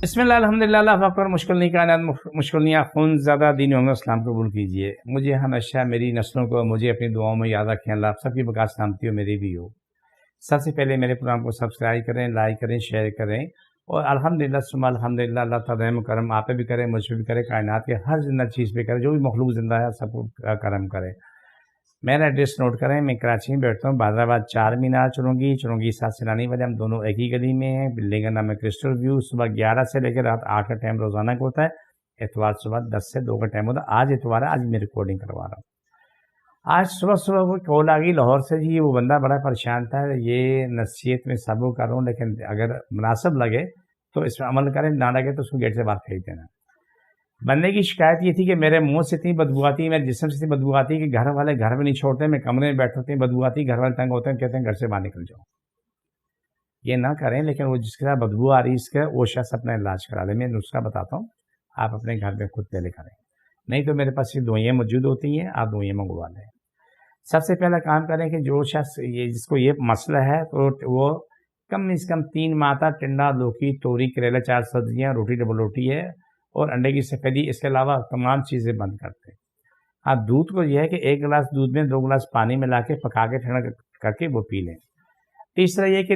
بسم اللہ الحمدللہ اللہ اکبر مشکل نہیں کائنات مشکل نہیں خون زیادہ دین محمد اسلام قبول کیجیے. مجھے ہمیشہ میری نسلوں کو مجھے اپنی دعاؤں میں یاد رکھیں. اللہ آپ سب کی بقا سلامتی ہو میری بھی ہو. سب سے پہلے میرے پروگرام کو سبسکرائب کریں, لائک کریں, شیئر کریں اور الحمدللہ ثم الحمدللہ اللہ تعالیٰ رحم کرم آپ پہ بھی کرے, مجھ پہ بھی کرے, کائنات کے ہر زندہ چیز پہ کرے, جو بھی مخلوق زندہ ہے سب کو کرم کرے. میرا ایڈریس نوٹ کریں. میں کراچی میں بیٹھتا ہوں, بادر آباد 4 مینار چرونگی 7 سیلانی والے. ہم دونوں ایک ہی گلی میں ہیں. بلڈنگ کا نام ہے کرسٹل ویو. صبح 11 سے لے کے رات 8 کا ٹائم روزانہ کا ہوتا ہے. اتوار صبح 10 سے 2 کا ٹائم ہوتا ہے. آج اتوار ہے, آج میں ریکارڈنگ کروا رہا ہوں. آج صبح وہ کال آ گئی لاہور سے جی. وہ بندہ بڑا پریشان تھا. یہ نصیحت میں سب کو کر رہا ہوں, لیکن اگر مناسب لگے تو اس میں عمل کریں, نہ لگے تو اس کو گیٹ سے باہر پھینک دینا. بندے کی شکایت یہ تھی کہ میرے منہ سے اتنی بدبو آتی, میرے جسم سے اتنی بدبو آتی کہ گھر والے گھر میں نہیں چھوڑتے, میں کمرے میں بیٹھتا ہوں, بدبو آتی, گھر والے تنگ ہوتے ہیں, کہتے ہیں گھر سے باہر نکل جاؤ. یہ نہ کریں, لیکن وہ جس کے ساتھ بدبو آ رہی ہے اس کا وہ شخص اپنا علاج کرا لے. میں نسخہ بتاتا ہوں, آپ اپنے گھر میں خود پہلے کریں, نہیں تو میرے پاس یہ دوائیاں موجود ہوتی ہیں, آپ دوائیاں منگوا لیں. سب سے پہلا کام کریں کہ جو شخص جس کو یہ مسئلہ ہے تو وہ کم از کم 3 ماتا ٹنڈا, لوکی, توری, کریلا, 4 سبزیاں, روٹی ڈبل روٹی ہے اور انڈے کی سفیدی, اس کے علاوہ تمام چیزیں بند کرتے ہیں. ہاں, دودھ کو یہ ہے کہ 1 گلاس دودھ میں 2 گلاس پانی ملا کے پکا کے ٹھنڈا کر کے وہ پی لیں. تیسرا یہ کہ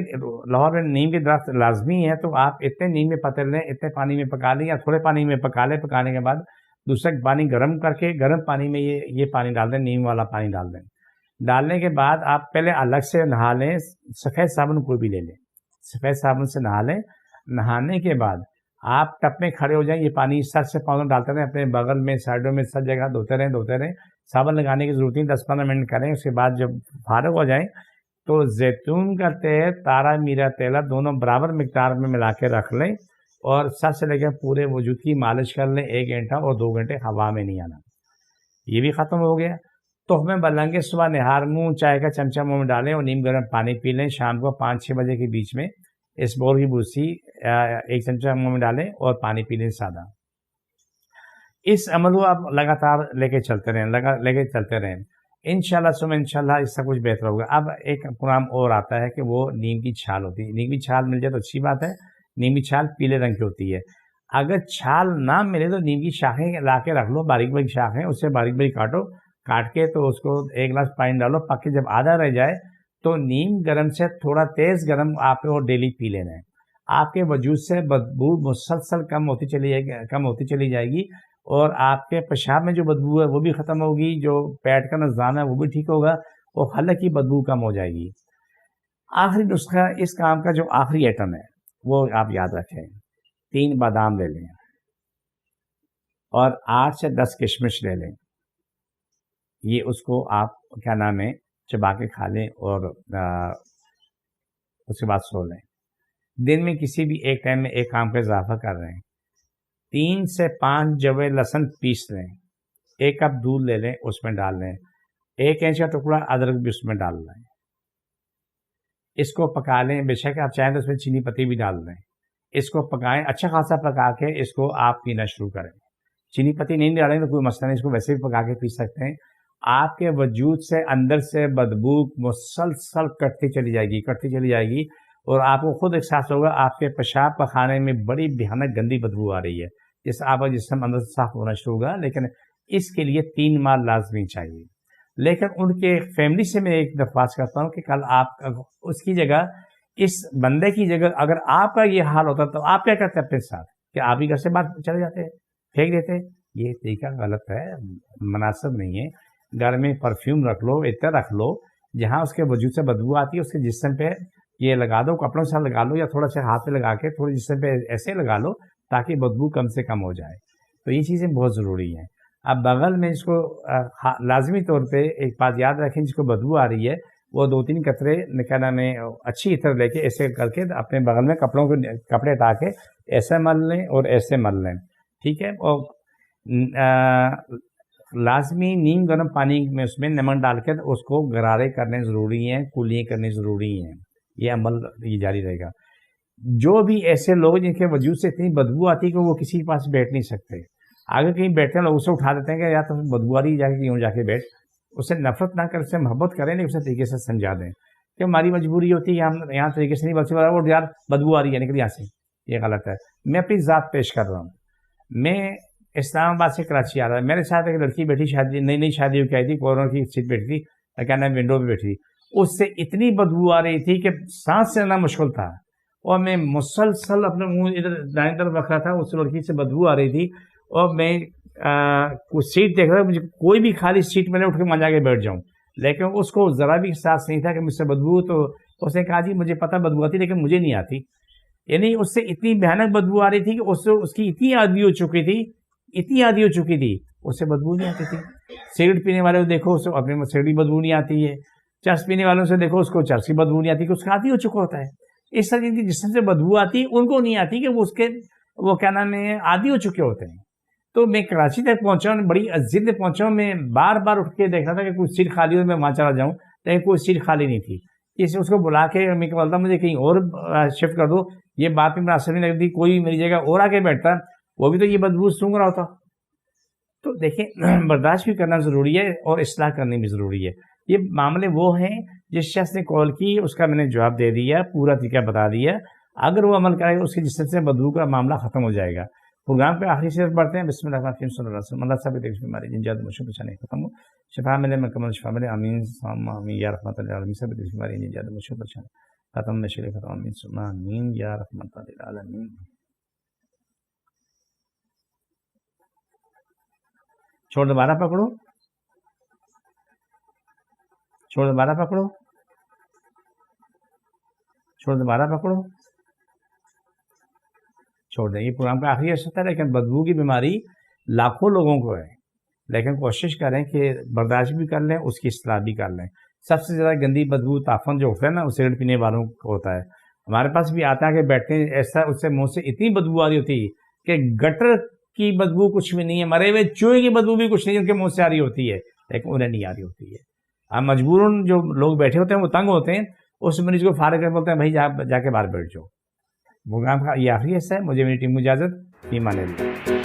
لاہور میں نیم کے درخت لازمی ہے, تو آپ اتنے نیم میں پتر لیں, اتنے پانی میں پکا لیں یا تھوڑے پانی میں پکا لیں. پکانے کے بعد دوسرا پانی گرم کر کے گرم پانی میں یہ پانی ڈال دیں, نیم والا پانی ڈال دیں. ڈالنے کے بعد آپ پہلے الگ سے نہا لیں. سفید صابن کوئی بھی لے لیں, سفید صابن سے نہا لیں. نہانے کے بعد آپ ٹپ میں کھڑے ہو جائیں, یہ پانی سر سے پاؤں ڈالتے رہیں, اپنے بغل میں سائڈوں میں سب جگہ دھوتے رہیں. صابن لگانے کی ضرورت نہیں, 10-15 منٹ کریں. اس کے بعد جب فارغ ہو جائیں تو زیتون کا تیل, تارا میرا تیل, دونوں برابر مقدار میں ملا کے رکھ لیں اور سر سے لے کے پورے وجود کی مالش کر لیں 1 گھنٹہ اور 2 گھنٹے ہوا میں نہیں آنا. یہ بھی ختم ہو گیا. تحفے بلنگے صبح نہار منہ چائے کا چمچہ منہ میں ڈالیں اور نیم گرم پانی پی لیں. شام کو 5-6 بجے کے بیچ میں اس بور کی بوسی 1 چمچہ منہ میں ڈالیں اور پانی پی لیں سادہ. اس عمل کو آپ لگاتار لے کے چلتے رہیں. انشاءاللہ ثم انشاءاللہ اس سے کچھ بہتر ہوگا. اب ایک پروگرام اور آتا ہے کہ وہ نیم کی چھال ہوتی ہے. نیم کی چھال مل جائے تو اچھی بات ہے. نیم کی چھال پیلے رنگ کی ہوتی ہے. اگر چھال نہ ملے تو نیم کی شاخیں لا کے رکھ لو, باریک باریک شاخیں, اس سے باریک باریک کاٹ کے تو اس کو 1 گلاس پانی ڈالو, پک کے جب آدھا رہ جائے تو نیم گرم سے تھوڑا تیز گرم آپ کو ڈیلی پی لینا ہے. آپ کے وجود سے بدبو مسلسل کم ہوتی چلی جائے گی اور آپ کے پیشاب میں جو بدبو ہے وہ بھی ختم ہوگی, جو پیٹ کا نظام ہے وہ بھی ٹھیک ہوگا اور حلق کی بدبو کم ہو جائے گی. آخری نسخہ اس کام کا, جو آخری ایٹم ہے وہ آپ یاد رکھیں. 3 بادام لے لیں اور 8 سے 10 کشمش لے لیں. یہ اس کو آپ کیا نام ہے چبا کے کھا لیں اور اس کے بعد سو لیں. دن میں کسی بھی ایک ٹائم میں ایک کام کا اضافہ کر رہے ہیں. 3 سے 5 جوے لہسن پیس لیں. 1 کپ دودھ لے لیں, اس میں ڈال لیں. 1 انچ کا ٹکڑا ادرک بھی اس میں ڈال لیں. اس کو پکا لیں. بے شک آپ چاہیں تو اس میں چینی پتی بھی ڈال دیں. اس کو پکائیں, اچھا خاصا پکا کے اس کو آپ پینا شروع کریں. چینی پتی نہیں ڈالیں تو کوئی مسئلہ نہیں, اس کو ویسے بھی پکا کے پی سکتے ہیں. آپ کے وجود سے اندر سے بدبو مسلسل کٹتی چلی جائے گی اور آپ کو خود احساس ہوگا آپ کے پیشاب پخانے میں بڑی بھیانک گندی بدبو آ رہی ہے, جس آپ کا جسم اندر سے صاف ہونا شروع ہوگا. لیکن اس کے لیے 3 ماہ لازمی چاہیے. لیکن ان کے فیملی سے میں ایک درخواست کرتا ہوں کہ کل آپ اس کی جگہ, اس بندے کی جگہ اگر آپ کا یہ حال ہوتا تو آپ کیا کرتے اپنے ساتھ, کہ آپ ہی گھر سے باہر چلے جاتے, پھینک دیتے. یہ طریقہ غلط ہے, مناسب نہیں ہے. گھر میں پرفیوم رکھ لو, عطر رکھ لو, جہاں اس کے وجود سے بدبو آتی ہے اس کے جسم پہ یہ لگا دو, کپڑوں سے لگا لو یا تھوڑا سا ہاتھ پہ لگا کے تھوڑے جسم پہ ایسے لگا لو تاکہ بدبو کم سے کم ہو جائے. تو یہ چیزیں بہت ضروری ہیں. اب بغل میں اس کو لازمی طور پہ ایک بات یاد رکھیں, جس کو بدبو آ رہی ہے وہ 2-3 قطرے کیا نام ہے اچھی عطر لے کے ایسے کر کے اپنے بغل میں کپڑے ہٹا کے ایسے مل لیں اور ایسے مل لیں. ٹھیک ہے. اور لازمی نیم گرم پانی میں اس میں نمک ڈال کے اس کو غرارے کرنے ضروری ہیں, کولیاں کرنے ضروری ہیں. یہ عمل یہ جاری رہے گا. جو بھی ایسے لوگ جن کے وجود سے اتنی بدبو آتی ہے کہ وہ کسی کے پاس بیٹھ نہیں سکتے, آگے کہیں بیٹھتے ہیں لوگ اسے اٹھا دیتے ہیں کہ یا تو بدبو آ رہی جا کے کیوں جا کے بیٹھ. اس سے نفرت نہ کر, اس سے محبت کریں, نہیں اسے طریقے سے سمجھا دیں کہ ہماری مجبوری ہوتی ہے, ہم یہاں طریقے سے نہیں بچ سکتے, اور یار بدبو آ رہی ہے نکل یہاں سے, یہ غلط ہے. میں اپنی ذات پیش کر رہا ہوں. میں اسلام آباد سے کراچی آ رہا. میرے ساتھ ایک لڑکی بیٹھی, شادی نئی شادی ہو کے آئی تھی, کارنر کی سیٹ بیٹھی تھی, کیا نام ونڈو پہ بیٹھی تھی. اس سے اتنی بدبو آ رہی تھی کہ سانس لینا مشکل تھا, اور میں مسلسل اپنے منہ ادھر دائیں طرف رکھ رہا تھا. اس لڑکی سے بدبو آ رہی تھی, اور میں کچھ سیٹ دیکھ رہا, مجھے کوئی بھی خالی سیٹ میں اٹھ کے وہاں جا کے بیٹھ جاؤں, لیکن اس کو ذرا بھی احساس نہیں تھا کہ مجھ سے بدبو. تو اس نے کہا جی مجھے پتہ بدبو آتی لیکن مجھے نہیں آتی. یعنی اس سے اتنی بھیانک بدبو آ رہی تھی کہ اس کی اتنی عادی ہو چکی تھی, اس سے بدبو نہیں آتی تھی. سگریٹ پینے والے کو دیکھو, اس کو اپنے میں سگریٹ بدبو نہیں آتی ہے. چرس پینے والوں سے دیکھو, اس کو چرس کی بدبو نہیں آتی, کہ اس کا عادی ہو چکا ہوتا ہے. اس طرح کی جسم سے بدبو آتی, ان کو نہیں آتی کہ وہ کیا نام ہے عادی ہو چکے ہوتے ہیں. تو میں کراچی تک پہنچا ہوں, بڑی ضد پہ پہنچا ہوں. میں بار بار اٹھ کے دیکھ رہا تھا کہ کوئی سیٹ خالی ہو, میں وہاں چلا جاؤں, لیکن کوئی سیٹ خالی نہیں تھی. اس کو بلا کے میں بولتا مجھے کہیں اور شفٹ کر دو. یہ بات بھی مناسب نہیں لگتی, کوئی میری جگہ اور آ کے بیٹھتا, وہ بھی تو یہ بدبو سونگ رہا ہوتا. تو دیکھیں, برداشت بھی کرنا ضروری ہے اور اصلاح کرنی بھی ضروری ہے. یہ معاملے وہ ہیں, جس شخص نے کال کی اس کا میں نے جواب دے دیا, پورا طریقہ بتا دیا. اگر وہ عمل کرے گا اس کے جسم سے بدبو کا معاملہ ختم ہو جائے گا. پروگرام پہ آخری سے پڑھتے ہیں. بسم اللہ الرحمن الرحیم, صلی اللہ علیہ وسلم. اللہ صاحب دیکھ بیماری جن جات مشکل پریشانی ختم ہو, شفا ملے, مکمل شفا ملے, آمین آمین یا رحمت للعالمین. سب دیکھ بیماری جن جات مشکل پریشانی ختم نشے ختم, آمین آمین یا رحمت للعالمین. چھوڑ دوبارہ پکڑو, چھوڑ دوبارہ پکڑو, چھوڑ دوبارہ پکڑو, چھوڑ دیں. یہ پروگرام کا آخری حصہ ہے, لیکن بدبو کی بیماری لاکھوں لوگوں کو ہے, لیکن کوشش کریں کہ برداشت بھی کر لیں, اس کی اصلاح بھی کر لیں. سب سے زیادہ گندی بدبو تعفن جو ہوتا ہے نا, وہ سگریٹ پینے والوں کو ہوتا ہے. ہمارے پاس بھی آتا ہے کہ بیٹھتے ہیں ایسا, اس سے منہ سے اتنی بدبو آ رہی ہوتی ہے کہ گٹر کی بدبو کچھ بھی نہیں ہے, مرے ہوئے چوہے کی بدبو بھی کچھ نہیں ہے, ان کے منہ سے آ رہی ہوتی ہے, لیکن انہیں نہیں آ رہی ہوتی ہے. اب مجبوراً جو لوگ بیٹھے ہوتے ہیں وہ تنگ ہوتے ہیں, اس مریض کو فارغ کر بولتے ہیں بھائی جا کے باہر بیٹھ جاؤ. پروگرام کا یہ آخری حصہ ہے. مجھے میری ٹیم کو اجازت, فی امان اللہ.